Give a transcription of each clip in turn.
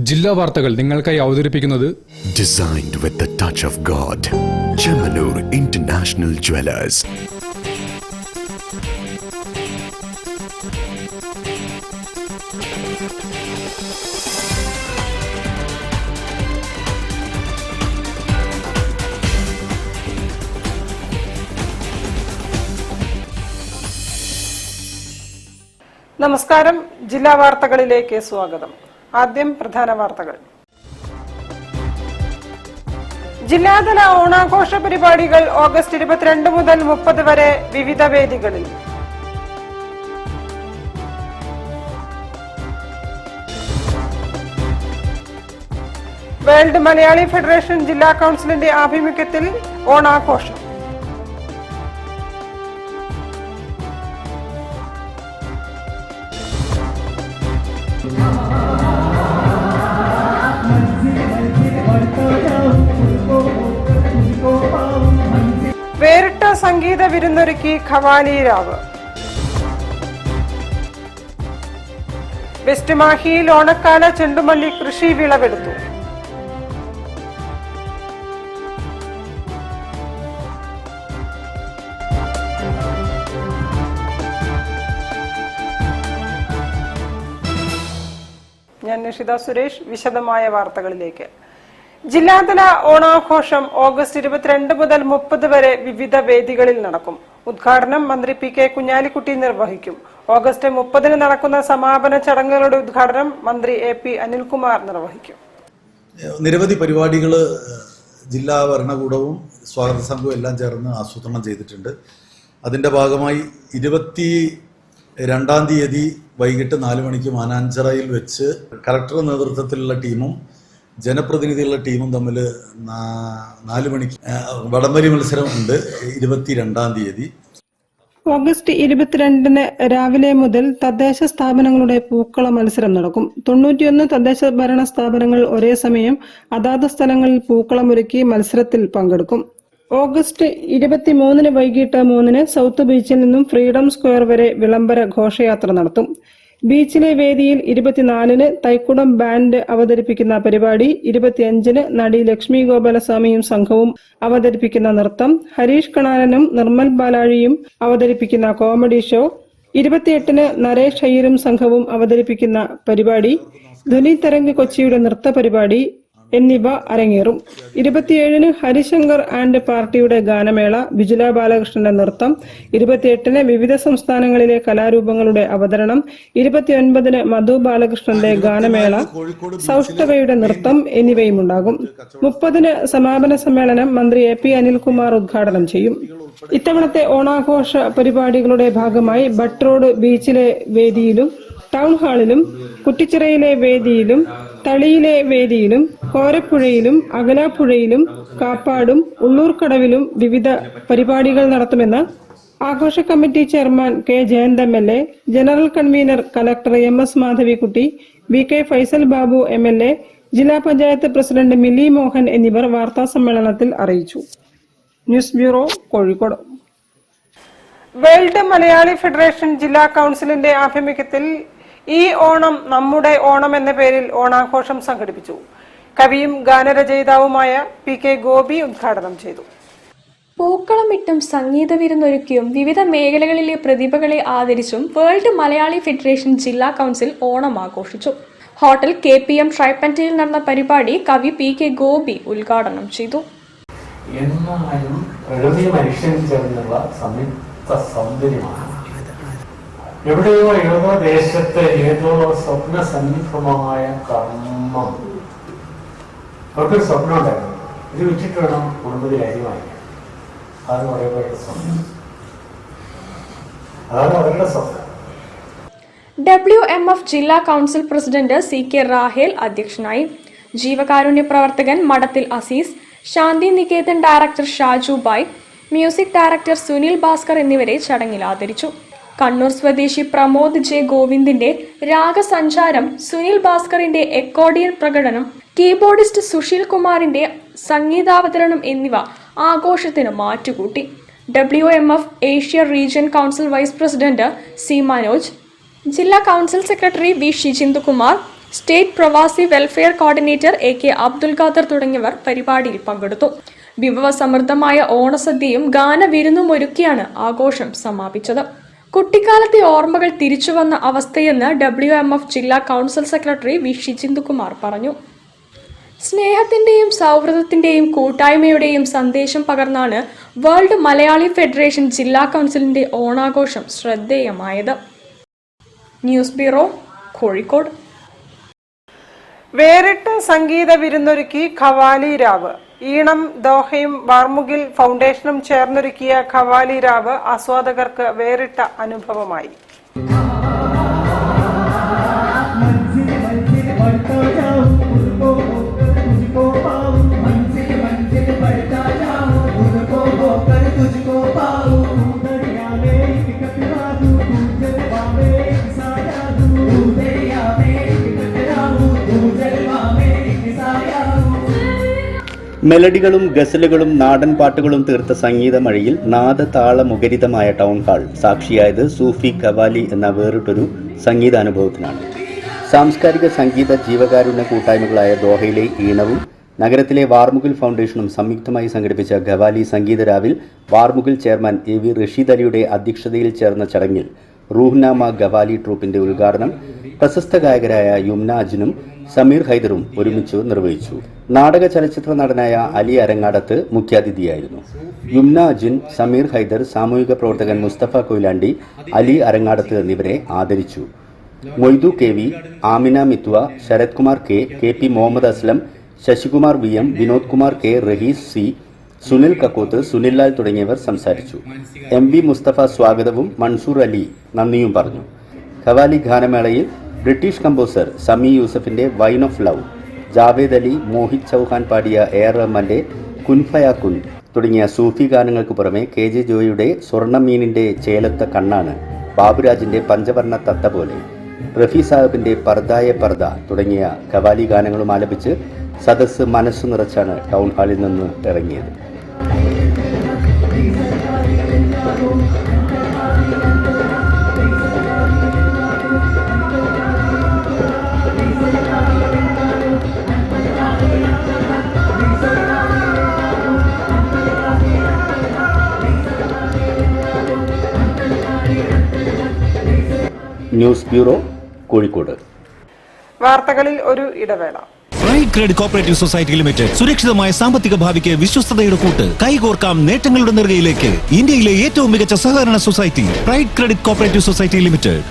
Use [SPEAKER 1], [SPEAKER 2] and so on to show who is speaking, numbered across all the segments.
[SPEAKER 1] ജില്ലാ വാർത്തകൾ നിങ്ങൾക്കായി അവതരിപ്പിക്കുന്നത്
[SPEAKER 2] Designed with the touch of God. Chemanur International Jewelers.
[SPEAKER 3] നമസ്കാരം. ജില്ലാ വാർത്തകളിലേക്ക് സ്വാഗതം. ആദ്യം പ്രധാന വാർത്തകൾ. ജില്ലാതല ഓണാഘോഷ പരിപാടികൾ ഓഗസ്റ്റ് 22 മുതൽ 30 വരെ വിവിധ വേദികളിൽ. വേൾഡ് മലയാളി ഫെഡറേഷൻ ജില്ലാ കൗൺസിലിന്റെ ആഭിമുഖ്യത്തിൽ ഓണാഘോഷം. വേറിട്ട സംഗീത വിരുന്നൊരുക്കി ഖവാലി രാവ്. വെസ്റ്റ് മാഹിയിൽ ഓണക്കാല ചെണ്ടുമല്ലി കൃഷി വിളവെടുത്തു. ഞാൻ നിഷിത സുരേഷ്. വിശദമായ വാർത്തകളിലേക്ക്. ജില്ലാതല ഓണാഘോഷം ഓഗസ്റ്റ് 22 മുതൽ 30 വരെ വിവിധ വേദികളിൽ നടക്കും. ഉദ്ഘാടനം മന്ത്രി പി.കെ. കുഞ്ഞാലിക്കുട്ടി നിർവഹിക്കും. ഓഗസ്റ്റ് 30 നടക്കുന്ന സമാപന ചടങ്ങുകളുടെ ഉദ്ഘാടനം മന്ത്രി എ.പി. അനിൽകുമാർ നിർവഹിക്കും.
[SPEAKER 4] നിരവധി പരിപാടികൾ ജില്ലാ ഭരണകൂടവും സ്വാഗത സംഘവും എല്ലാം ചേർന്ന് ആസൂത്രണം ചെയ്തിട്ടുണ്ട്. അതിൻ്റെ ഭാഗമായി 22 തീയതി വൈകിട്ട് 4 മണിക്ക് മാനാഞ്ചിറയിൽ വെച്ച് കളക്ടർ നേതൃത്വത്തിലുള്ള ടീമും ജനപ്രതിനിധികളുടെ ടീമും തമ്മിൽ 4 മണിക്ക് വടംവലി മത്സരം ഉണ്ട്. 22 തീയതി
[SPEAKER 3] ഓഗസ്റ്റ് 22 രാവിലെ മുതൽ തദ്ദേശ സ്ഥാപനങ്ങളുടെ പൂക്കള മത്സരം നടക്കും. 91 തദ്ദേശ ഭരണ സ്ഥാപനങ്ങൾ ഒരേ സമയം അതാത് സ്ഥലങ്ങളിൽ പൂക്കളമൊരുക്കി മത്സരത്തിൽ പങ്കെടുക്കും. ഓഗസ്റ്റ് 23 വൈകിട്ട് 3 സൗത്ത് ബീച്ചിൽ നിന്നും ഫ്രീഡം സ്ക്വയർ വരെ വിളംബര ഘോഷയാത്ര നടത്തും. ബീച്ചിലെ വേദിയിൽ 24 തൈക്കുടം ബാൻഡ് അവതരിപ്പിക്കുന്ന പരിപാടി, 25 നടി ലക്ഷ്മി ഗോപാലസ്വാമിയും സംഘവും അവതരിപ്പിക്കുന്ന നൃത്തം, ഹരീഷ് കണാരനും നിർമ്മൽ ബാലാഴിയും അവതരിപ്പിക്കുന്ന കോമഡി ഷോ, 28 നരേഷ് അയ്യരും സംഘവും അവതരിപ്പിക്കുന്ന പരിപാടി, ധ്വനി തരംഗ് കൊച്ചിയുടെ നൃത്ത പരിപാടി എന്നിവ അരങ്ങേറും. 27 ഹരിശങ്കർ ആൻഡ് പാർട്ടിയുടെ ഗാനമേള, വിജുല ബാലകൃഷ്ണന്റെ നൃത്തം, 28 വിവിധ സംസ്ഥാനങ്ങളിലെ കലാരൂപങ്ങളുടെ അവതരണം, 29 മധു ബാലകൃഷ്ണന്റെ ഗാനമേള, സൗഷ്ഠവയുടെ നൃത്തം എന്നിവയുമുണ്ടാകും. 30 സമാപന സമ്മേളനം മന്ത്രി എ.പി. അനിൽകുമാർ ഉദ്ഘാടനം ചെയ്യും. ഇത്തവണത്തെ ഓണാഘോഷ പരിപാടികളുടെ ഭാഗമായി ബട്ട് റോഡ് ബീച്ചിലെ വേദിയിലും ടൗൺ ഹാളിലും കുറ്റിച്ചിറയിലെ വേദിയിലും തളിയിലെ വേദിയിലും കോരപ്പുഴയിലും അകലാപ്പുഴയിലും കാപ്പാടും ഉള്ളൂർക്കടവിലും വിവിധ പരിപാടികൾ നടത്തുമെന്ന് ആഘോഷ committee chairman K Jayanth MLA, general convener collector M S. Madhavikutty, V K. Faisal Babu MLA, ജില്ലാ പഞ്ചായത്ത് പ്രസിഡന്റ് മിലി മോഹൻ എന്നിവർ വാർത്താ സമ്മേളനത്തിൽ അറിയിച്ചു. News bureau, Kozhikode. World Malayali federation ജില്ലാ കൗൺസിലിന്റെ ആഭിമുഖ്യത്തിൽ ഈ ഓണം നമ്മുടെ ഓണം എന്ന പേരിൽ ഓണാഘോഷം സംഘടിപ്പിച്ചു. കവിയും ഗാനരചയിതാവുമായ പി.കെ. ഗോപി ഉദ്ഘാടനം ചെയ്തു.
[SPEAKER 5] പൂക്കളമിട്ടും സംഗീത വിരുന്നൊരുക്കിയും വിവിധ മേഖലകളിലെ പ്രതിഭകളെ ആദരിച്ചും വേൾഡ് മലയാളി ഫെഡറേഷൻ ജില്ലാ കൗൺസിൽ ഓണം ആഘോഷിച്ചു. ഹോട്ടൽ KPM ട്രൈപ്പന്റയിൽ നടന്ന പരിപാടി കവി പി.കെ. ഗോപി ഉദ്ഘാടനം ചെയ്തു.
[SPEAKER 6] എന്നാലും പ്രകൃതി മനുഷ്യൻ ചേർന്നുള്ള സംയുക്ത സൗന്ദര്യമാണ്. എവിടെയോ ഏതോ ദേശത്തെ ഏതോ സ്വപ്ന സന്നിഗ്ധമായ കർമ്മം. അവർക്കൊരു സ്വപ്നം ഉണ്ടായിരുന്നു, ഇത് വെച്ചിട്ട് വേണം കുടുംബത്തിൽ അരി വാങ്ങിക്കാൻ. അതാണ് അവരുടെ സ്വപ്നം. അതാണ് അവരുടെ സ്വപ്നം.
[SPEAKER 5] WMF ജില്ലാ കൗൺസിൽ പ്രസിഡന്റ് C.K. റാഹേൽ അധ്യക്ഷനായി. ജീവകാരുണ്യ പ്രവർത്തകൻ Madathil Aziz, Shanti Niketan director Shaju Bai, music director Sunil Bhaskar എന്നിവരെ ചടങ്ങിൽ ആദരിച്ചു. കണ്ണൂർ സ്വദേശി പ്രമോദ് ജെ ഗോവിന്ദിന്റെ രാഗസഞ്ചാരം, സുനിൽ ഭാസ്കറിന്റെ എക്കോർഡിയൻ പ്രകടനം, കീബോർഡിസ്റ്റ് സുശീൽ കുമാറിന്റെ സംഗീതാവതരണം എന്നിവ ആഘോഷത്തിന് മാറ്റുകൂട്ടി. WMF Asia region council vice president C. Manoj, ജില്ലാ council secretary V. Shijindukumar, state പ്രവാസി welfare coordinator AK Abdul Khader തുടങ്ങിയവർ പരിപാടിയിൽ പങ്കെടുത്തു. വിഭവസമൃദ്ധമായ ഓണസദ്യയും ഗാനവിരുന്നും ഒരുക്കിയാണ് ആഘോഷം സമാപിച്ചത്. കുട്ടിക്കാലത്തെ ഓർമ്മകൾ തിരിച്ചുവന്ന അവസ്ഥയെന്ന് WMF ജില്ലാ കൗൺസിൽ സെക്രട്ടറി വി ഷിജിന്ദുകുമാർ പറഞ്ഞു. സ്നേഹത്തിന്റെയും സൗഹൃദത്തിന്റെയും കൂട്ടായ്മയുടെയും സന്ദേശം പകർന്നാണ് വേൾഡ് മലയാളി ഫെഡറേഷൻ ജില്ലാ കൗൺസിലിന്റെ ഓണാഘോഷം ശ്രദ്ധേയമായത്. News bureau, Kozhikode.
[SPEAKER 3] വേറിട്ട സംഗീത വിരുന്നൊരുക്കി ഖവാലി രാവ്. ഈണം ദോഹയും വാർമുകിൽ ഫൗണ്ടേഷനും ചേർന്നൊരുക്കിയ ഖവാലി രാവ് ആസ്വാദകർക്ക് വേറിട്ട അനുഭവമായി.
[SPEAKER 7] മെലഡികളും ഗസലുകളും നാടൻ പാട്ടുകളും തീർത്ത സംഗീതമഴയിൽ നാദതാളമുഖരിതമായ ടൗൺ ഹാൾ സാക്ഷിയായത് സൂഫി ഖവാലി എന്ന വേറിട്ടൊരു സംഗീതാനുഭവത്തിനാണ്. സാംസ്കാരിക സംഗീത ജീവകാരുണ്യ കൂട്ടായ്മകളായ ദോഹയിലെ ഈണവും നഗരത്തിലെ വാർമുകിൽ ഫൗണ്ടേഷനും സംയുക്തമായി സംഘടിപ്പിച്ച ഖവാലി സംഗീതരാവിൽ വാർമുകിൽ ചെയർമാൻ AV റഷീദ് അലിയുടെ അധ്യക്ഷതയിൽ ചേർന്ന ചടങ്ങിൽ റൂഹ്നാമ ഖവാലി ട്രൂപ്പിന്റെ ഉദ്ഘാടനം പ്രശസ്ത ഗായകരായ യുംന അജിനും സമീർ ഹൈദറും ഒരുമിച്ച് നിർവഹിച്ചു. നാടക ചലച്ചിത്ര നടനായ അലി അരങ്ങാടത്ത് മുഖ്യാതിഥിയായിരുന്നു. യുംന അജിൻ, സമീർ ഹൈദർ, സാമൂഹിക പ്രവർത്തകൻ മുസ്തഫ കൊയിലാണ്ടി, അലി അരങ്ങാടത്ത് എന്നിവരെ ആദരിച്ചു. Moidu KV, Amina മിത്വ, Sarath Kumar KP Muhammad Aslam, Sasikumar VM, Vinod Kumar K, Rahees C, Sunil Kakkoth, Sunil Lal തുടങ്ങിയവർ സംസാരിച്ചു. MV മുസ്തഫ സ്വാഗതവും മൻസൂർ അലി നന്ദിയും പറഞ്ഞു. ഖവാലി ഗാനമേളയിൽ ബ്രിട്ടീഷ് കമ്പോസർ സമി യൂസഫിന്റെ wine of love, Javed Ali, Mohit Chauhan പാടിയ AR റഹ്മാന്റെ കുൻഫയാക്കുൻ തുടങ്ങിയ സൂഫി ഗാനങ്ങൾക്ക് പുറമെ KJ ജോയിയുടെ സ്വർണ്ണമീനിന്റെ ചേലത്ത കണ്ണാണ്, ബാബുരാജിന്റെ പഞ്ചവർണ്ണ തത്ത പോലെ, റഫി സാഹിബിന്റെ പർദായെ പർദ തുടങ്ങിയ ഖവാലി ഗാനങ്ങളും ആലപിച്ച് സദസ്സ് മനസ്സു നിറച്ചാണ് ടൗൺ ഹാളിൽ നിന്ന് ഇറങ്ങിയത്. News bureau, Kozhikode.
[SPEAKER 3] വാർത്തകളിൽ ഒരു ഇടവേള.
[SPEAKER 8] Pride credit cooperative society limited സുരക്ഷിതമായ സാമ്പത്തിക ഭാവിക്ക് വിശ്വസ്തതയുടെ കൂട്ട്. കൈകോർക്കാം നേട്ടങ്ങളുടെ നെറുകയിലേക്ക്. ഇന്ത്യയിലെ ഏറ്റവും മികച്ച സഹകരണ society pride credit cooperative society limited.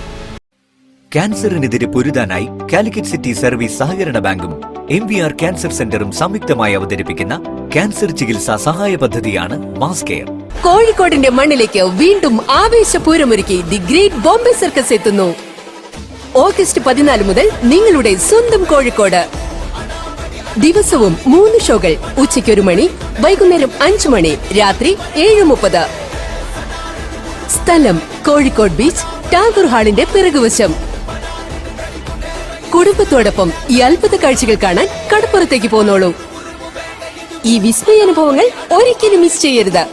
[SPEAKER 9] ക്യാൻസറിനെതിരെ പൊരുതാനായി കാലിക്കറ്റ് സിറ്റി സർവീസ് സഹകരണ ബാങ്കും MVR ക്യാൻസർ സെന്ററും സംയുക്തമായി അവതരിപ്പിക്കുന്ന ക്യാൻസർ ചികിത്സാ സഹായ പദ്ധതിയാണ് മാസ് കെയർ.
[SPEAKER 10] കോഴിക്കോടിന്റെ മണ്ണിലേക്ക് വീണ്ടും ആവേശപൂരമൊരുക്കി ദി ഗ്രേറ്റ് ബോംബെ സർക്കസ് എത്തുന്നു. ഓഗസ്റ്റ് 14 മുതൽ നിങ്ങളുടെ സ്വന്തം കോഴിക്കോട്. ദിവസവും 3 ഷോകൾ. ഉച്ചയ്ക്ക് 1 മണി, വൈകുന്നേരം 5 മണി, രാത്രി 7:30. സ്ഥലം കോഴിക്കോട് ബീച്ച്, ടാഗോർ ഹാളിന്റെ പിറകുവശം. കുടുംബത്തോടൊപ്പം ഈ അത്ഭുത കാഴ്ചകൾ കാണാൻ കടപ്പുറത്തേക്ക് പോന്നോളൂ. ഈ വിസ്മയ അനുഭവങ്ങൾ ഒരിക്കലും മിസ് ചെയ്യരുത്.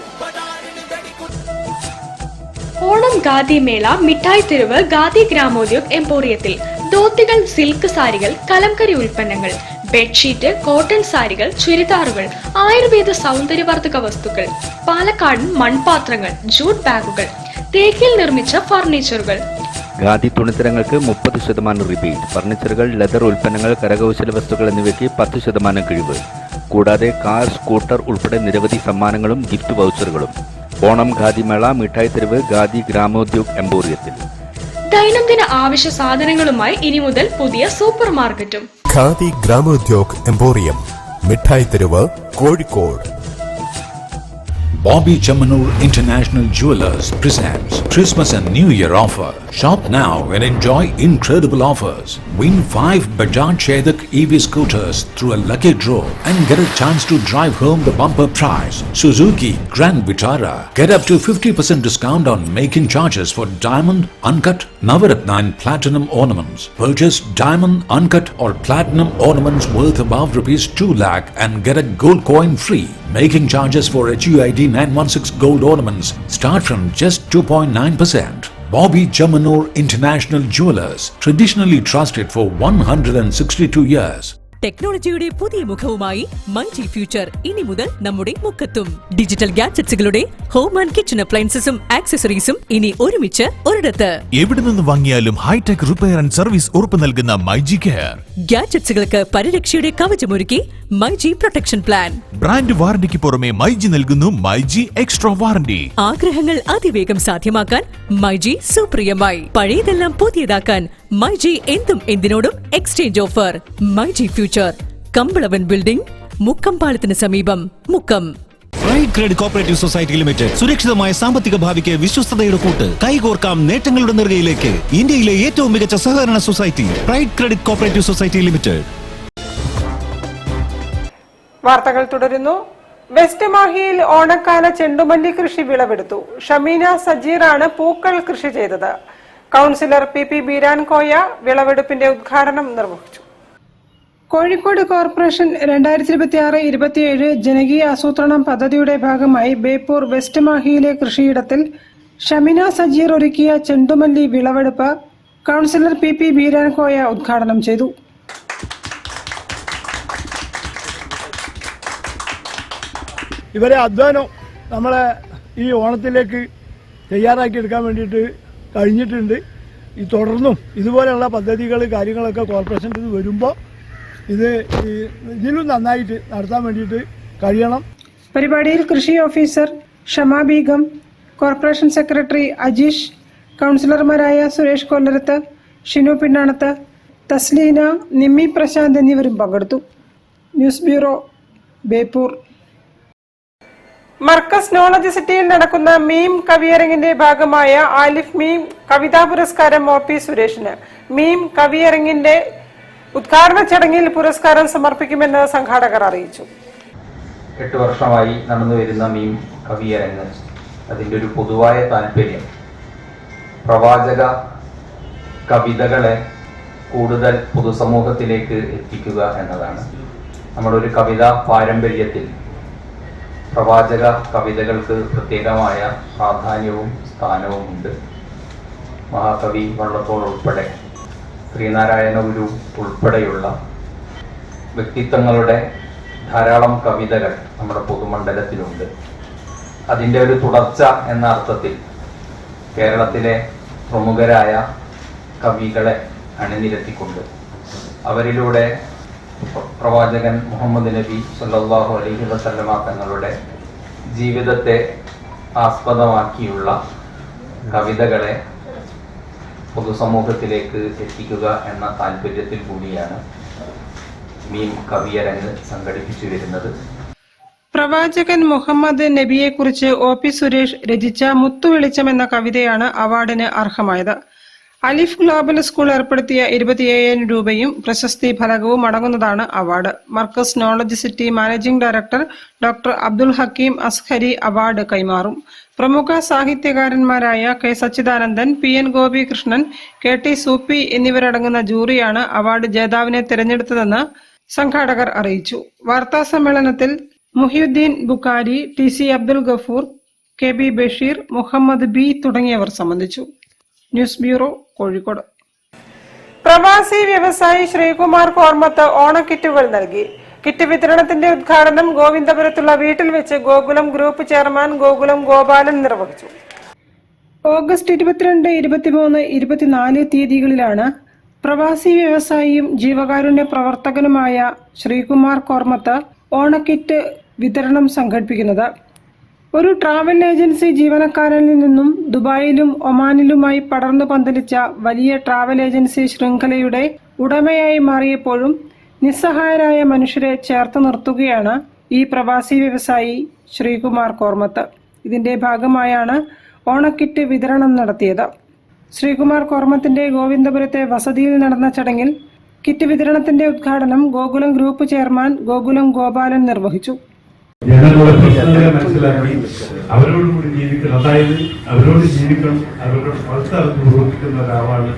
[SPEAKER 5] ഓണം ഖാദി മേള മിഠായി തെരുവ് ഖാദി ഗ്രാമോദ്योग എംപോറിയത്തിൽ ധോത്തികൾ, സിൽക്ക് സാരികൾ, കലംകരി ഉൽപ്പന്നങ്ങൾ, ബെഡ്ഷീറ്റ്, കോട്ടൺ സാരികൾ, ചുരിദാറുകൾ, ആയുർവേദ സൗന്ദര്യവർദ്ധക വസ്തുക്കൾ, പാലക്കാടൻ മൺപാത്രങ്ങൾ, ജൂട്ട് ബാഗുകൾ, തേക്കിൽ നിർമ്മിച്ച ഫർണിച്ചറുകൾ.
[SPEAKER 7] ഖാദി തുണിത്തരങ്ങൾക്ക് 30% റിബേറ്റ്. ഫർണിച്ചറുകൾ, ലെതർ ഉൽപ്പന്നങ്ങൾ, കരകൗശല വസ്തുക്കൾ എന്നിവയ്ക്ക് 10% കിഴിവ്. കൂടാതെ കാർ, സ്കൂട്ടർ ഉൾപ്പെടെ നിരവധി സമ്മാനങ്ങളും ഗിഫ്റ്റ് വൗച്ചറുകളും. ഓണം ഖാദി മേള മിഠായി തെരുവ് ഖാദി ഗ്രാമോദ്योग എംപോറിയത്തിൽ.
[SPEAKER 5] ദൈനംദിന ആവശ്യ സാധനങ്ങളുമായി ഇനി മുതൽ പുതിയ സൂപ്പർ മാർക്കറ്റും.
[SPEAKER 2] ഖാദി ഗ്രാമോദ്योग എംപോറിയം, മിഠായി തെരുവ്, Kozhikode.
[SPEAKER 11] Bobby Chamanur International Jewelers presents Christmas and New Year offer. Shop now and enjoy incredible offers. Win 5 Bajaj Chetak EV scooters through a lucky draw and get a chance to drive home the bumper prize. Suzuki Grand Vitara. Get up to 50% discount on making charges for diamond, uncut, Navaratna and platinum ornaments. Purchase diamond, uncut or platinum ornaments worth above ₹2 lakh and get a gold coin free. Making charges for HUID 916 gold ornaments start from just 2.9%. Bobby Chamanur International Jewelers, traditionally trusted for 162 years.
[SPEAKER 10] ടെക്നോളജിയുടെ പുതിയ മുഖവുമായി myG future ഇനി മുതൽ നമ്മുടെ മുക്കത്തും. Digital ഗാഡ്ജറ്റ്സുകളുടെ home and kitchen അപ്ലയൻസസും ആക്സസറീസും ഇനി ഒരുമിച്ച് ഒരിടത്ത്.
[SPEAKER 8] എവിടെ നിന്ന് വാങ്ങിയാലും ഹൈടെക് റിപ്പയർ ആൻഡ് സർവീസ് ഉറപ്പ് നൽകുന്ന മൈജി കെയർ.
[SPEAKER 10] ഗാഡ്ജറ്റ്സുകൾക്ക് പരിരക്ഷയുടെ കവചമൊരുക്കി മൈജി പ്രൊട്ടക്ഷൻ പ്ലാൻ.
[SPEAKER 8] ബ്രാൻഡ് വാറന്റിക്ക് പുറമെ മൈജി നൽകുന്നു മൈജി എക്സ്ട്രാ വാറന്റി.
[SPEAKER 10] ആഗ്രഹങ്ങൾ അതിവേഗം സാധ്യമാക്കാൻ മൈജി സുപ്രിയമായി. പഴയതെല്ലാം പുതിയതാക്കാൻ മൈജി എന്തും എന്തിനോടും exchange offer. MyG future, Kambalavan building, മുക്കംപാലത്തിന് സമീപം, Mukkam.
[SPEAKER 8] Pride credit cooperative society limited സുരക്ഷിതമായ സാമ്പത്തിക ഭാവിക്ക് വിശ്വസ്തയുടെ കൂട്ട്. കൈകോർക്കാം നേട്ടങ്ങളുടെ നെറുകയിലേക്ക്. ഇന്ത്യയിലെ ഏറ്റവും മികച്ച സഹകരണ society pride credit cooperative society limited.
[SPEAKER 3] വാർത്തകൾ തുടരുന്നു. വെസ്റ്റ് മാഹിയിൽ ഓണക്കാല ചെണ്ടുമല്ലി കൃഷി വിളവെടുത്തു. ഷമീന സജീറാണ് പൂക്കൾ കൃഷി ചെയ്തത്. കൗൺസിലർ പി ബീരാൻകോയ വിളവെടുപ്പിന്റെ ഉദ്ഘാടനം നിർവഹിച്ചു. കോഴിക്കോട് കോർപ്പറേഷൻ 2026-27 ജനകീയ ആസൂത്രണം പദ്ധതിയുടെ ഭാഗമായി ബേപ്പൂർ വെസ്റ്റ് മാഹിയിലെ കൃഷിയിടത്തിൽ ഷമീന സജീർ ഒരുക്കിയ ചെണ്ടുമല്ലി വിളവെടുപ്പ് കൗൺസിലർ പി ബീരാൻകോയ ഉദ്ഘാടനം ചെയ്തു.
[SPEAKER 6] ഇവരെ അധ്വാനം നമ്മളെ ഈ ഓണത്തിലേക്ക് തയ്യാറാക്കി എടുക്കാൻ വേണ്ടിയിട്ട് കഴിഞ്ഞിട്ടുണ്ട്. ഈ തുടർന്നും ഇതുപോലെയുള്ള പദ്ധതികൾ കാര്യങ്ങളൊക്കെ കോർപ്പറേഷൻ്റെ ഇത് വരുമ്പോൾ ഇതിലും നന്നായിട്ട് നടത്താൻ വേണ്ടിയിട്ട് കഴിയണം.
[SPEAKER 3] പരിപാടിയിൽ കൃഷി officer Shama Begum, corporation secretary Ajeesh, കൗൺസിലർമാരായ സുരേഷ് കൊല്ലരത്ത്, ഷിനു പിന്നാണത്ത്, തസ്ലീന, നിമ്മി പ്രശാന്ത് എന്നിവരും പങ്കെടുത്തു. News bureau, Beypore. Markaz knowledge സിറ്റിയിൽ നടക്കുന്ന മീം കവിയരങ്ങിന്റെ ഭാഗമായ ആലിഫ് മീം കവിതാ പുരസ്കാരം ഒ പി സുരേഷിന്. മീം കവിയരങ്ങിന്റെ ഉദ്ഘാടന ചടങ്ങിൽ പുരസ്കാരം സമർപ്പിക്കുമെന്ന് സംഘാടകർ അറിയിച്ചു.
[SPEAKER 12] 8 വർഷമായി നടന്നു വരുന്ന മീം കവിയരങ്ങ്, അതിൻ്റെ ഒരു പൊതുവായ താല്പര്യം പ്രവാചക കവിതകളെ കൂടുതൽ പൊതുസമൂഹത്തിലേക്ക് എത്തിക്കുക എന്നതാണ്. നമ്മുടെ ഒരു കവിതാ പാരമ്പര്യത്തിൽ പ്രവാചക കവിതകൾക്ക് പ്രത്യേകമായ പ്രാധാന്യവും സ്ഥാനവും ഉണ്ട്. മഹാകവി വള്ളത്തോൾ ഉൾപ്പെടെ, ശ്രീനാരായണ ഗുരു ഉൾപ്പെടെയുള്ള വ്യക്തിത്വങ്ങളുടെ ധാരാളം കവിതകൾ നമ്മുടെ പൊതുമണ്ഡലത്തിലുണ്ട്. അതിൻ്റെ ഒരു തുടർച്ച എന്ന അർത്ഥത്തിൽ കേരളത്തിലെ പ്രമുഖരായ കവികളെ അണിനിരത്തിക്കൊണ്ട് അവരിലൂടെ പ്രവാചകൻ മുഹമ്മദ് നബി സല്ലല്ലാഹു അലൈഹി വസല്ലമ തങ്ങളുടെ ജീവിതത്തെ ആസ്പദമാക്കിയുള്ള കവിതകളെ പൊതുസമൂഹത്തിലേക്ക് എത്തിക്കുക എന്ന താല്പര്യത്തിൽ കൂടിയാണ് മീം കവിയരങ്ങ് സംഘടിപ്പിച്ചു വരുന്നത്.
[SPEAKER 3] പ്രവാചകൻ മുഹമ്മദ് നബിയെക്കുറിച്ച് ഒ പി സുരേഷ് രചിച്ച മുത്തുവെളിച്ചം എന്ന കവിതയാണ് അവാർഡിന് അർഹമായത്. അലിഫ് ഗ്ലോബൽ സ്കൂൾ ഏർപ്പെടുത്തിയ 27,000 രൂപയും പ്രശസ്തി ഫലകവും അടങ്ങുന്നതാണ് award. Markaz knowledge city managing director doctor Abdul Hakeem Azhari award കൈമാറും. പ്രമുഖ സാഹിത്യകാരന്മാരായ K Sachidanandan, PN Gopikrishnan, KT Soopy എന്നിവരടങ്ങുന്ന ജൂറിയാണ് അവാർഡ് ജേതാവിനെ തിരഞ്ഞെടുത്തതെന്ന് സംഘാടകർ അറിയിച്ചു. വാർത്താ സമ്മേളനത്തിൽ Muhiyuddin Bukhari, TC Abdul Gafoor, KB Basheer, Muhammad B തുടങ്ങിയവർ സംബന്ധിച്ചു. News bureau, Kozhikode. പ്രവാസി വ്യവസായി ശ്രീകുമാർ കോർമത്ത് ഓണക്കിറ്റുകൾ നൽകി. കിറ്റ് വിതരണത്തിന്റെ ഉദ്ഘാടനം ഗോവിന്ദപുരത്തുള്ള വീട്ടിൽ വെച്ച് ഗോകുലം ഗ്രൂപ്പ് ചെയർമാൻ ഗോകുലം ഗോപാലൻ നിർവഹിച്ചു. ഓഗസ്റ്റ് 22, 23, 24 തീയതികളിലാണ് പ്രവാസി വ്യവസായിയും ജീവകാരുണ്യ പ്രവർത്തകനുമായ ശ്രീകുമാർ കോർമത്ത് ഓണക്കിറ്റ് വിതരണം സംഘടിപ്പിക്കുന്നത്. ഒരു ട്രാവൽ ഏജൻസി ജീവനക്കാരനിൽ നിന്നും ദുബായിലും ഒമാനിലുമായി പടർന്നു പന്തലിച്ച വലിയ ട്രാവൽ ഏജൻസി ശൃംഖലയുടെ ഉടമയായി മാറിയപ്പോഴും നിസ്സഹായരായ മനുഷ്യരെ ചേർത്ത് നിർത്തുകയാണ് ഈ പ്രവാസി വ്യവസായി ശ്രീകുമാർ കോർമത്ത്. ഇതിന്റെ ഭാഗമായാണ് ഓണക്കിറ്റ് വിതരണം നടത്തിയത്. ശ്രീകുമാർ കോർമത്തിന്റെ ഗോവിന്ദപുരത്തെ വസതിയിൽ നടന്ന ചടങ്ങിൽ കിറ്റ് വിതരണത്തിന്റെ ഉദ്ഘാടനം ഗോകുലം ഗ്രൂപ്പ് ചെയർമാൻ ഗോകുലം ഗോപാലൻ നിർവഹിച്ചു.
[SPEAKER 6] ജനങ്ങളുടെ പ്രശ്നങ്ങളെ മനസ്സിലാക്കി അവരോട് കൂടി ജീവിക്കണം, അതായത് അവരോട് ജീവിക്കണം, അവരുടെ അവസ്ഥ പ്രവർത്തിക്കുന്ന ഒരാളാണ്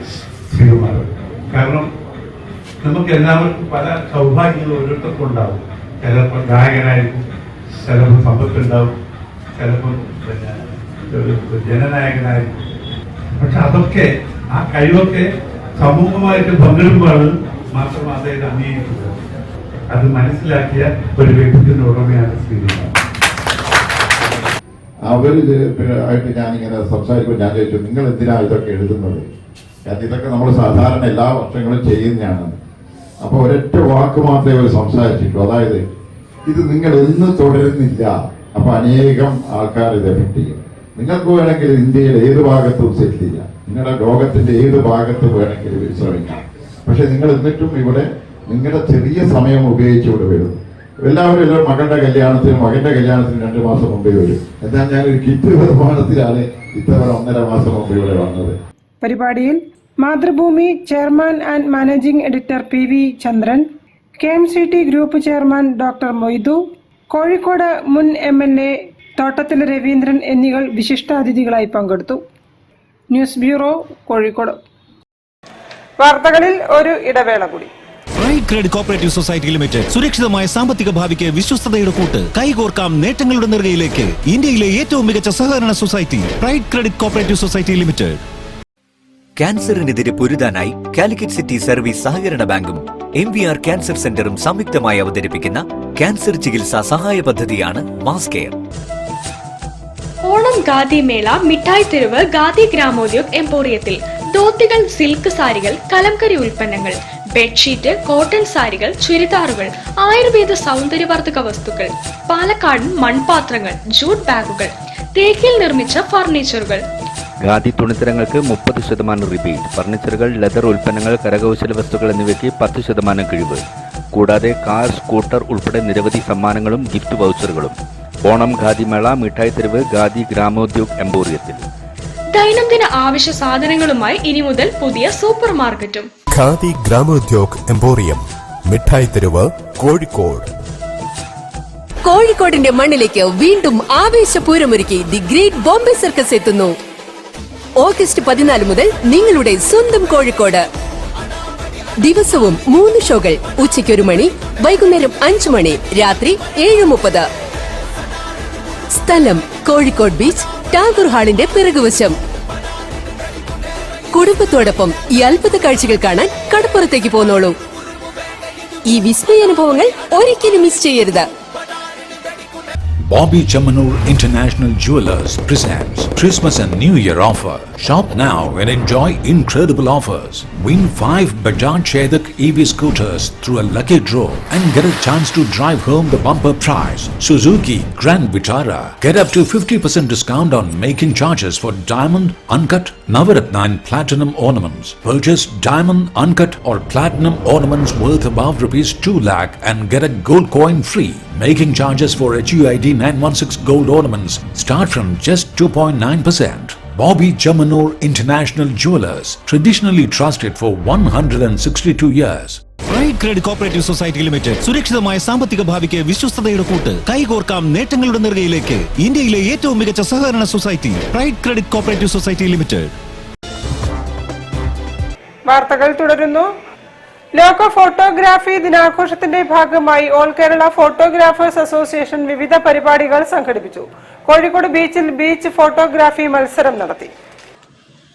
[SPEAKER 6] ശ്രീകുമാർ. കാരണം നമുക്ക് എല്ലാവർക്കും പല സൗഭാഗ്യങ്ങളും ഓരോരുത്തർക്കും ഉണ്ടാവും. ചിലപ്പോൾ ഗായകനായിരിക്കും, ചിലപ്പോൾ സമ്പത്തുണ്ടാവും, ചിലപ്പോൾ ജനനായകനായിരിക്കും. പക്ഷെ അതൊക്കെ ആ കഴിവൊക്കെ സമൂഹമായിട്ട് പങ്കിടുമ്പോഴാണ് മാത്രം അദ്ദേഹം അംഗീകരിക്കുന്നത്. അത് മനസ്സിലാക്കിയ ഒരു വ്യക്തിത്വത്തിന്റെ ഉടമയാണ് ശ്രീകുമാർ.
[SPEAKER 13] ആയിട്ട് ഞാനിങ്ങനെ സംസാരിക്കുമ്പോൾ ഞാൻ ചോദിച്ചു, നിങ്ങൾ എന്തിനാണ് ഇതൊക്കെ എഴുതുന്നത്? കാരണം ഇതൊക്കെ നമ്മൾ സാധാരണ എല്ലാ വർഷങ്ങളും ചെയ്യുന്നതാണ്. അപ്പോൾ ഒരൊറ്റ വാക്ക് മാത്രമേ അവർ സംസാരിച്ചിട്ടുള്ളൂ, അതായത് ഇത് നിങ്ങൾ എന്ന് തുടരുന്നില്ല, അപ്പൊ അനേകം ആൾക്കാർ ഇത് എഫക്ട് ചെയ്യും. നിങ്ങൾക്ക് വേണമെങ്കിൽ ഇന്ത്യയുടെ ഏത് ഭാഗത്തും സെറ്റിൽ ചെയ്യാം, നിങ്ങളുടെ ലോകത്തിന്റെ ഏത് ഭാഗത്ത് വേണമെങ്കിലും വിശ്രമിക്കാം. പക്ഷെ നിങ്ങൾ എന്നിട്ടും ഇവിടെ നിങ്ങളുടെ ചെറിയ സമയം ഉപയോഗിച്ച് ഇവിടെ വരും. എല്ലാവരും മകളുടെ കല്യാണത്തിനും മകന്റെ കല്യാണത്തിനും 2 മാസം മുമ്പേ വരും. എന്നാൽ ഞാനൊരു കിറ്റ് നിർമ്മാണത്തിലാണ് ഇത്തവണ 1.5 മാസം മുമ്പ് ഇവിടെ വന്നത്.
[SPEAKER 3] പരിപാടിയിൽ Mathrubhumi chairman and managing editor PV Chandran, KMCT group chairman doctor Moidu, Kozhikode മുൻ MLA തോട്ടത്തിൽ രവീന്ദ്രൻ എന്നിവർ വിശിഷ്ടാതിഥികളായി പങ്കെടുത്തു. News bureau, Kozhikode. വാർത്തകളിൽ ഒരു ഇടവേള കൂടി.
[SPEAKER 8] Pride credit cooperative society limited സുരക്ഷിതമായ സാമ്പത്തിക ഭാവിക്ക് വിശ്വസ്തയുടെ കൂട്ട്. കൈകോർക്കാം നേട്ടങ്ങളുടെ നെറുകയിലേക്ക്. ഇന്ത്യയിലെ ഏറ്റവും മികച്ച സഹകരണ society pride credit cooperative society limited.
[SPEAKER 9] ക്യാൻസറിനെതിരെ പൊരുതാനായി കാലിക്കറ്റ് സിറ്റി സർവീസ് സഹകരണ ബാങ്കും MVR ക്യാൻസർ സെന്ററും സംയുക്തമായി അവതരിപ്പിക്കുന്ന ക്യാൻസർ ചികിത്സാ സഹായ പദ്ധതിയാണ് മാസ് കെയർ.
[SPEAKER 5] ഓണം ഖാദി മേള മിഠായി തെരുവ് ഖാദി ഗ്രാമോദ്योग എംപോറിയത്തിൽ ധോത്തികൾ, സിൽക്ക് സാരികൾ, കലംകരി ഉൽപ്പന്നങ്ങൾ, ബെഡ്ഷീറ്റ്, കോട്ടൺ സാരികൾ, ചുരിദാറുകൾ, ആയുർവേദ സൗന്ദര്യവർദ്ധക വസ്തുക്കൾ, പാലക്കാടൻ മൺപാത്രങ്ങൾ, ജൂട്ട് ബാഗുകൾ, തേക്കിൽ നിർമ്മിച്ച ഫർണിച്ചറുകൾ.
[SPEAKER 7] ഖാദി തുണിത്തരങ്ങൾക്ക് 30% റിബേറ്റ്. ഫർണിച്ചറുകൾ, ലെതർ ഉൽപ്പന്നങ്ങൾ, കരകൗശല വസ്തുക്കൾ എന്നിവയ്ക്ക് 10% കിഴിവ്. കൂടാതെ കാർ, സ്കൂട്ടർ ഉൾപ്പെടെ നിരവധി സമ്മാനങ്ങളും ഗിഫ്റ്റ് വൗച്ചറുകളും. ഓണം ഖാദി മേള മിഠായി തെരുവ് ഖാദി ഗ്രാമോദ്योग എംപോറിയത്തിൽ.
[SPEAKER 5] ദൈനംദിന ആവശ്യ സാധനങ്ങളുമായി ഇനി മുതൽ പുതിയ സൂപ്പർ മാർക്കറ്റും.
[SPEAKER 2] ഖാദി ഗ്രാമോദ്योग എംപോറിയം, മിഠായി തെരുവ്, കോഴിക്കോട്.
[SPEAKER 10] കോഴിക്കോടിന്റെ മണ്ണിലേക്ക് വീണ്ടും ആവേശപൂരമൊരുക്കി ദി ഗ്രേറ്റ് ബോംബെ സർക്കസ് എത്തുന്നു. ഓഗസ്റ്റ് 14 മുതൽ നിങ്ങളുടെ സ്വന്തം കോഴിക്കോട്. ദിവസവും 3 ഷോകൾ. ഉച്ചയ്ക്ക് 1 മണി, വൈകുന്നേരം 5 മണി, രാത്രി 7:30. സ്ഥലം കോഴിക്കോട് ബീച്ച്, ടാഗോർ ഹാളിന്റെ പിറകുവശം. കുടുംബത്തോടൊപ്പം ഈ അത്ഭുത കാഴ്ചകൾ കാണാൻ കടപ്പുറത്തേക്ക് പോന്നോളൂ. ഈ വിസ്മയ അനുഭവങ്ങൾ ഒരിക്കലും മിസ് ചെയ്യരുത്.
[SPEAKER 11] Bobby Chamanur International Jewelers presents Christmas and New Year offer. Shop now and enjoy incredible offers. Win 5 Bajaj Chetak EV scooters through a lucky draw and get a chance to drive home the bumper prize. Suzuki Grand Vitara. Get up to 50% discount on making charges for diamond, uncut, Navaratna and platinum ornaments. Purchase diamond, uncut or platinum ornaments worth above ₹2 lakh and get a gold coin free. Making charges for HUID 916 gold ornaments start from just 2.9%. Bobby Chamanur International Jewelers, traditionally trusted for 162 years.
[SPEAKER 8] Pride credit cooperative society limited സുരക്ഷിതമായ സാമ്പത്തിക ഭാവിക്ക് വിശ്വസ്തയുടെ കൂട്ട്. കൈകോർക്കാം നേട്ടങ്ങളുടെ നെറുകയിലേക്ക്. ഇന്ത്യയിലെ ഏറ്റവും മികച്ച സഹകരണ society pride credit cooperative society limited.
[SPEAKER 3] വാർത്തകൾ തുടരുന്നു. ലോക ഫോട്ടോഗ്രാഫി ദിനാഘോഷത്തിന്റെ ഭാഗമായി ഓൾ കേരള ഫോട്ടോഗ്രാഫേഴ്സ് അസോസിയേഷൻ വിവിധ പരിപാടികൾ സംഘടിപ്പിച്ചു. കോഴിക്കോട് ബീച്ചിൽ ബീച്ച് ഫോട്ടോഗ്രാഫി മത്സരം നടത്തി.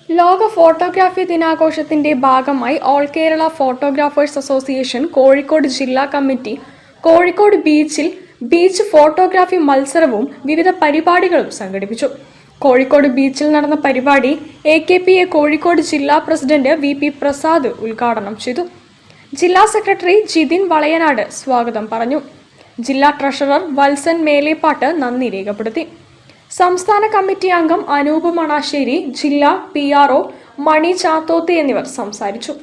[SPEAKER 5] ലോക ഫോട്ടോഗ്രാഫി ദിനാഘോഷത്തിന്റെ ഭാഗമായി all Kerala photographers association Kozhikode ജില്ലാ കമ്മിറ്റി കോഴിക്കോട് ബീച്ചിൽ ബീച്ച് ഫോട്ടോഗ്രാഫി മത്സരവും വിവിധ പരിപാടികളും സംഘടിപ്പിച്ചു. കോഴിക്കോട് ബീച്ചിൽ നടന്ന പരിപാടി AKPA കോഴിക്കോട് ജില്ലാ പ്രസിഡന്റ് VP പ്രസാദ് ഉദ്ഘാടനം ചെയ്തു. ജില്ലാ സെക്രട്ടറി ജിതിൻ വളയനാട് സ്വാഗതം പറഞ്ഞു. ജില്ലാ ട്രഷറർ വത്സൻ മേലേപ്പാട്ട് നന്ദി രേഖപ്പെടുത്തി. സംസ്ഥാന കമ്മിറ്റി അംഗം അനൂപ് മണാശ്ശേരി, ജില്ലാ PRO മണി ചാത്തോത്തി എന്നിവർ സംസാരിച്ചു.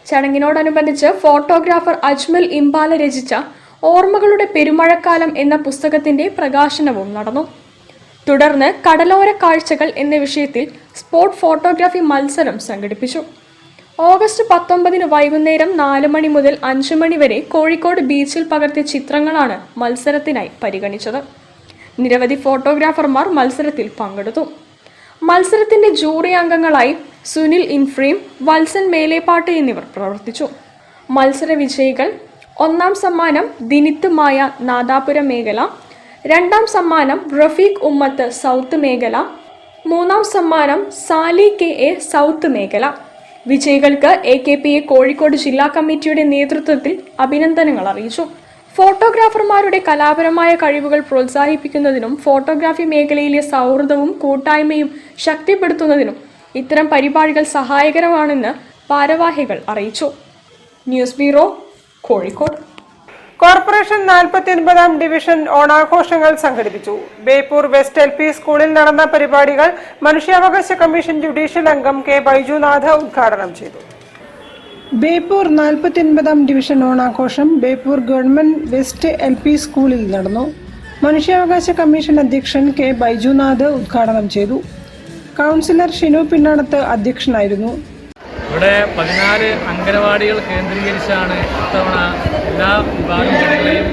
[SPEAKER 5] ചടങ്ങിനോടനുബന്ധിച്ച് ഫോട്ടോഗ്രാഫർ അജ്മൽ ഇംബാല രചിച്ച ഓർമ്മകളുടെ പെരുമഴക്കാലം എന്ന പുസ്തകത്തിന്റെ പ്രകാശനവും നടന്നു. തുടർന്ന് കടലോര കാഴ്ചകൾ എന്ന വിഷയത്തിൽ സ്പോട്ട് ഫോട്ടോഗ്രാഫി മത്സരം സംഘടിപ്പിച്ചു. ഓഗസ്റ്റ് 19 വൈകുന്നേരം 4 മണി മുതൽ 5 മണി വരെ കോഴിക്കോട് ബീച്ചിൽ പകർത്തിയ ചിത്രങ്ങളാണ് മത്സരത്തിനായി പരിഗണിച്ചത്. നിരവധി ഫോട്ടോഗ്രാഫർമാർ മത്സരത്തിൽ പങ്കെടുത്തു. മത്സരത്തിന്റെ ജൂറി അംഗങ്ങളായി സുനിൽ ഇൻഫ്രീം, വത്സൻ മേലേപ്പാട്ട് എന്നിവർ പ്രവർത്തിച്ചു. മത്സര വിജയികൾ: 1ാം സമ്മാനം ദിനിത്ത് മായ നാദാപുരം മേഖല, 2ാം സമ്മാനം റഫീഖ് ഉമ്മത്ത് സൗത്ത് മേഖല, മൂന്നാം സമ്മാനം സാലി KA സൗത്ത് മേഖല. വിജയികൾക്ക് AKPA കോഴിക്കോട് ജില്ലാ കമ്മിറ്റിയുടെ നേതൃത്വത്തിൽ അഭിനന്ദനങ്ങൾ അറിയിച്ചു. ഫോട്ടോഗ്രാഫർമാരുടെ കലാപരമായ കഴിവുകൾ പ്രോത്സാഹിപ്പിക്കുന്നതിനും ഫോട്ടോഗ്രാഫി മേഖലയിലെ സൗഹൃദവും കൂട്ടായ്മയും ശക്തിപ്പെടുത്തുന്നതിനും ഇത്തരം പരിപാടികൾ സഹായകരമാണെന്ന് ഭാരവാഹികൾ അറിയിച്ചു. News bureau, Kozhikode.
[SPEAKER 3] കോർപ്പറേഷൻ 49ാം ഡിവിഷൻ ഓണാഘോഷങ്ങൾ സംഘടിപ്പിച്ചു. ബേപ്പൂർ വെസ്റ്റ് LP സ്കൂളിൽ നടന്ന പരിപാടികൾ മനുഷ്യാവകാശ കമ്മീഷൻ ജുഡീഷ്യൽ അംഗം K. ബൈജുനാഥ് ഉദ്ഘാടനം ചെയ്തു. ബേപ്പൂർ 49ാം ഡിവിഷൻ ഓണാഘോഷം ബേപ്പൂർ ഗവൺമെന്റ് വെസ്റ്റ് LP സ്കൂളിൽ നടന്നു. മനുഷ്യാവകാശ കമ്മീഷൻ അധ്യക്ഷൻ K. ബൈജുനാഥ് ഉദ്ഘാടനം ചെയ്തു. കൗൺസിലർ ഷിനു പിന്നാണത്ത് അധ്യക്ഷനായിരുന്നു.
[SPEAKER 14] ഇവിടെ 14 അംഗനവാടികൾ കേന്ദ്രീകരിച്ചാണ് ഇത്തവണ എല്ലാ വിഭാഗം ജനങ്ങളെയും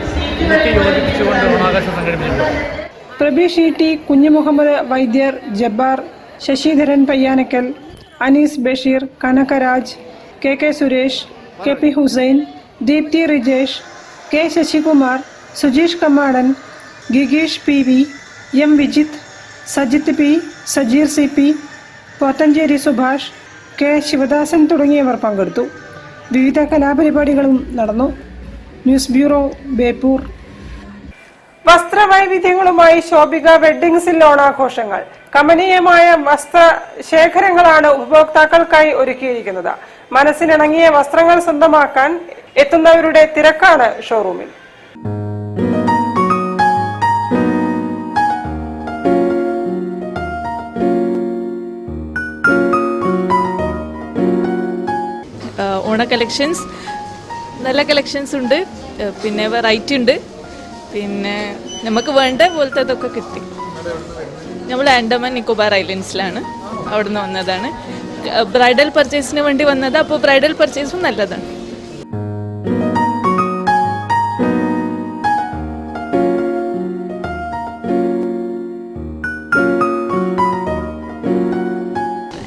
[SPEAKER 14] യോജിപ്പിച്ചുകൊണ്ട് ഓണാഘോഷം സംഘടിപ്പിച്ചിട്ടുണ്ട്.
[SPEAKER 3] പ്രബീഷ് ET, കുഞ്ഞുമുഹമ്മദ് വൈദ്യർ, Jabbar, Sasidharan Payyanakkal, Anees Basheer, Kanakaraj, KK Suresh, KP Hussain, Deepthi Rijesh, K. Sasikumar, Sujeesh കമ്മാടൻ, ഗിഗീഷ് PV, M. Vijith, Sajith P, Sajeer CP, Pothancheri Subhash, K. Sivadasan തുടങ്ങിയവർ പങ്കെടുത്തു. വിവിധ കലാപരിപാടികളും നടന്നു. News bureau, Beypore. വസ്ത്രവൈവിധ്യങ്ങളുമായി ശോഭിക വെഡ്ഡിംഗ്സിൽ ഓണാഘോഷങ്ങൾ. കമനീയമായ വസ്ത്രശേഖരങ്ങളാണ് ഉപഭോക്താക്കൾക്കായി ഒരുക്കിയിരിക്കുന്നത്. മനസ്സിനിണങ്ങിയ വസ്ത്രങ്ങൾ സ്വന്തമാക്കാൻ എത്തുന്നവരുടെ തിരക്കാണ് ഷോറൂമിൽ.
[SPEAKER 15] ഓണ കളക്ഷൻസ് നല്ല കളക്ഷൻസ് ഉണ്ട്, പിന്നെ വെറൈറ്റി ഉണ്ട്, പിന്നെ നമുക്ക് വേണ്ട പോലത്തതൊക്കെ കിട്ടി. നമ്മൾ ആൻഡമാൻ നിക്കോബാർ ഐലൻഡ്സിലാണ്, അവിടുന്ന് വന്നതാണ്. ബ്രൈഡൽ പർച്ചേസിന് വേണ്ടി വന്നത്, അപ്പോൾ ബ്രൈഡൽ പർച്ചേസും നല്ലതാണ്.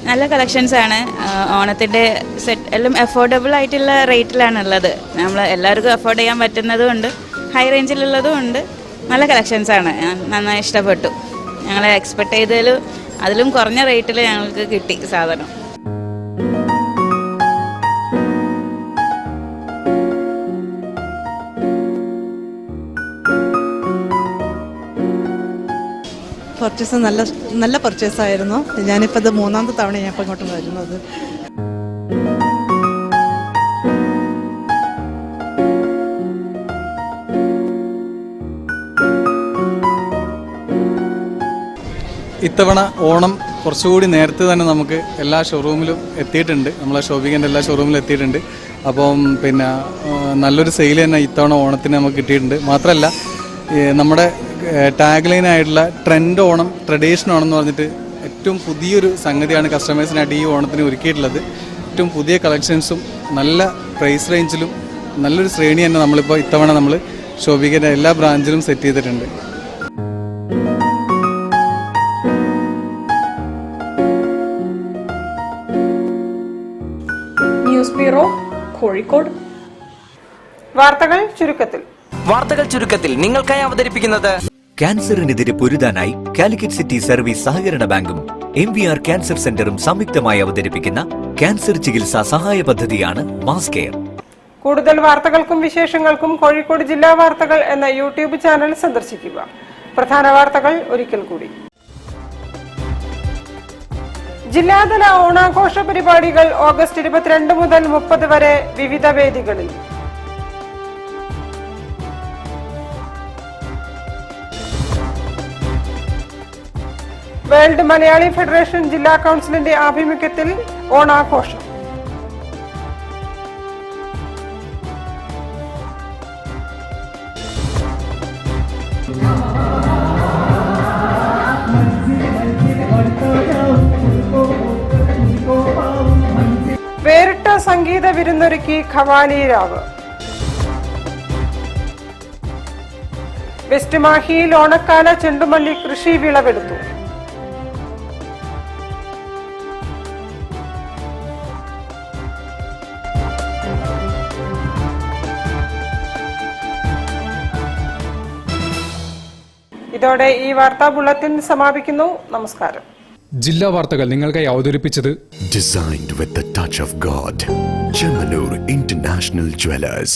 [SPEAKER 16] നല്ല കളക്ഷൻസ് ആണ്. ഓണത്തിൻ്റെ സെറ്റ് എല്ലാം അഫോർഡബിൾ ആയിട്ടുള്ള റേറ്റിലാണ് ഉള്ളത്. നമ്മൾ എല്ലാവർക്കും അഫോർഡ് ചെയ്യാൻ പറ്റുന്നതും ഉണ്ട്, ഹൈ റേഞ്ചിലുള്ളതും ഉണ്ട്. നല്ല കളക്ഷൻസ് ആണ്, നന്നായി ഇഷ്ടപ്പെട്ടു. ഞങ്ങൾ എക്സ്പെക്ട് ചെയ്തതിലും അതിലും കുറഞ്ഞ റേറ്റിൽ ഞങ്ങൾക്ക് കിട്ടി സാധനം.
[SPEAKER 17] പർച്ചേസ് നല്ല പർച്ചേസായിരുന്നു. ഞാനിപ്പോൾ ഇത് 3ാമത്തെ തവണ ഞാൻ ഇപ്പോൾ ഇങ്ങോട്ട് വരുന്നത്.
[SPEAKER 18] ഇത്തവണ ഓണം കുറച്ചുകൂടി നേരത്തെ തന്നെ നമുക്ക് എല്ലാ ഷോറൂമിലും എത്തിയിട്ടുണ്ട്. നമ്മളെ ഷോപ്പിങ്ങിൻ്റെ എല്ലാ ഷോറൂമിലും എത്തിയിട്ടുണ്ട്. അപ്പം പിന്നെ നല്ലൊരു സെയിൽ തന്നെ ഇത്തവണ ഓണത്തിന് നമുക്ക് കിട്ടിയിട്ടുണ്ട്. മാത്രമല്ല നമ്മുടെ ടാഗ് ലൈനായിട്ടുള്ള ട്രെൻഡ് ഓണം ട്രഡീഷൻ ഓണം എന്ന് പറഞ്ഞിട്ട് ഏറ്റവും പുതിയൊരു സംഗതിയാണ് കസ്റ്റമേഴ്സിനായിട്ട് ഈ ഓണത്തിന് ഒരുക്കിയിട്ടുള്ളത്. ഏറ്റവും പുതിയ കളക്ഷൻസും നല്ല പ്രൈസ് റേഞ്ചിലും നല്ലൊരു ശ്രേണി തന്നെ നമ്മളിപ്പോൾ ഇത്തവണ നമ്മൾ ഷോപ്പിങ്ങിൻ്റെ എല്ലാ ബ്രാഞ്ചിലും സെറ്റ് ചെയ്തിട്ടുണ്ട്.
[SPEAKER 5] News bureau, Kozhikode.
[SPEAKER 19] വാർത്തകൾ ചുരുക്കത്തിൽ നിങ്ങൾക്കായി അവതരിപ്പിക്കുന്നത്
[SPEAKER 9] ക്യാൻസറിനെതിരെ പൊരുതാനായി കാലിക്കറ്റ് സിറ്റി സർവീസ് സഹകരണ ബാങ്കും MVR ക്യാൻസർ സെന്ററും സംയുക്തമായി അവതരിപ്പിക്കുന്ന ക്യാൻസർ ചികിത്സാ സഹായ പദ്ധതിയാണ് മാസ് കെയർ.
[SPEAKER 3] കൂടുതൽ വാർത്തകൾക്കും വിശേഷങ്ങൾക്കും കോഴിക്കോട് ജില്ലാ വാർത്തകൾ എന്ന യൂട്യൂബ് ചാനൽ സന്ദർശിക്കുക. പ്രധാന വാർത്തകൾ ഒരിക്കൽ കൂടി. ജില്ലാതല ഓണാഘോഷ പരിപാടികൾ ഓഗസ്റ്റ് 22 മുതൽ 30 വരെ വിവിധ വേദികളിൽ. വേൾഡ് മലയാളി ഫെഡറേഷൻ ജില്ലാ കൗൺസിലിന്റെ ആഭിമുഖ്യത്തിൽ ഓണാഘോഷം. വേറിട്ട സംഗീത വിരുന്നൊരുക്കി ഖവാലി രാവ്. വെസ്റ്റ് മാഹിയിൽ ഓണക്കാല ചെണ്ടുമല്ലി കൃഷി വിളവെടുത്തു. ഇതോടെ ഈ വാർത്താ ബുള്ളറ്റിൻ സമാപിക്കുന്നു. നമസ്കാരം.
[SPEAKER 1] ജില്ലാ വാർത്തകൾ നിങ്ങൾക്കായി അവതരിപ്പിച്ചത്
[SPEAKER 2] Designed with the touch of God. Chemanur International Jewelers.